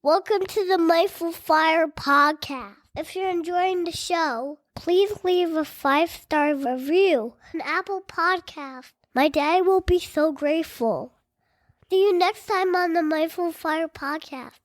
Welcome to the Mindful Fire podcast. If you're enjoying the show, please leave a 5-star review on Apple Podcast. My dad will be so grateful. See you next time on the Mindful Fire podcast.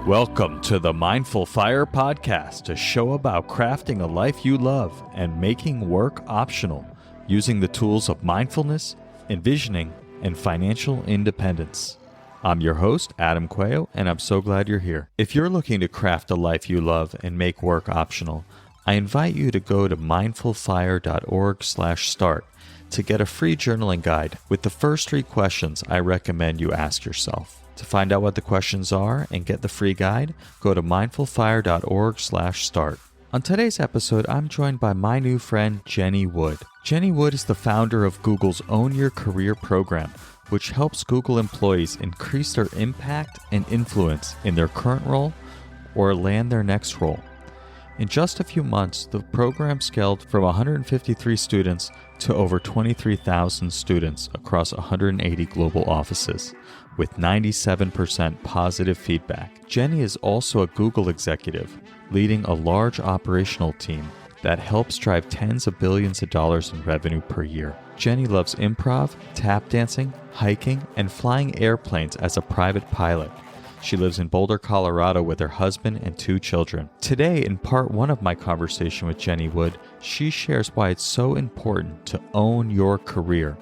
Welcome to the Mindful Fire podcast, a show about crafting a life you love and making work optional, using the tools of mindfulness, envisioning, and financial independence. I'm your host, Adam Quayo, and I'm so glad you're here. If you're looking to craft a life you love and make work optional, I invite you to go to mindfulfire.org/start to get a free journaling guide with the first 3 questions I recommend you ask yourself. To find out what the questions are and get the free guide, go to mindfulfire.org/start. On today's episode, I'm joined by my new friend, Jenny Wood. Jenny Wood is the founder of Google's Own Your Career program, which helps Google employees increase their impact and influence in their current role or land their next role. In just a few months, the program scaled from 153 students to over 23,000 students across 180 global offices, with 97% positive feedback. Jenny is also a Google executive, leading a large operational team that helps drive tens of billions of dollars in revenue per year. Jenny loves improv, tap dancing, hiking, and flying airplanes as a private pilot. She lives in Boulder, Colorado with her husband and 2 children. Today, in part 1 of my conversation with Jenny Wood, she shares why it's so important to own your career.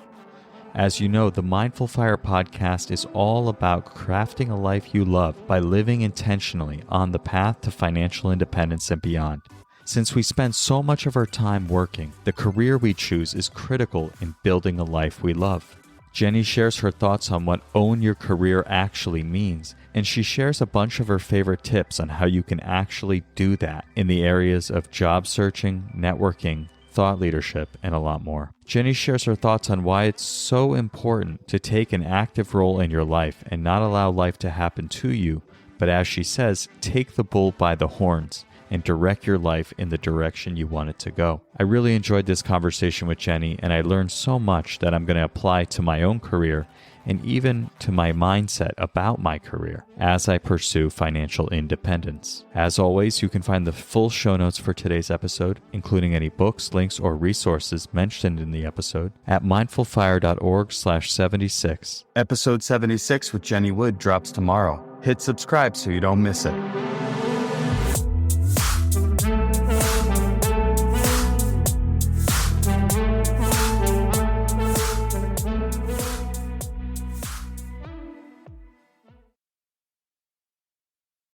As you know, the Mindful Fire podcast is all about crafting a life you love by living intentionally on the path to financial independence and beyond. Since we spend so much of our time working, the career we choose is critical in building a life we love. Jenny shares her thoughts on what own your career actually means, and she shares a bunch of her favorite tips on how you can actually do that in the areas of job searching, networking, thought leadership, and a lot more. Jenny shares her thoughts on why it's so important to take an active role in your life and not allow life to happen to you, but as she says, take the bull by the horns and direct your life in the direction you want it to go. I really enjoyed this conversation with Jenny, and I learned so much that I'm going to apply to my own career and even to my mindset about my career as I pursue financial independence. As always, you can find the full show notes for today's episode, including any books, links, or resources mentioned in the episode, at mindfulfire.org/76. Episode 76 with Jenny Wood drops tomorrow. Hit subscribe so you don't miss it.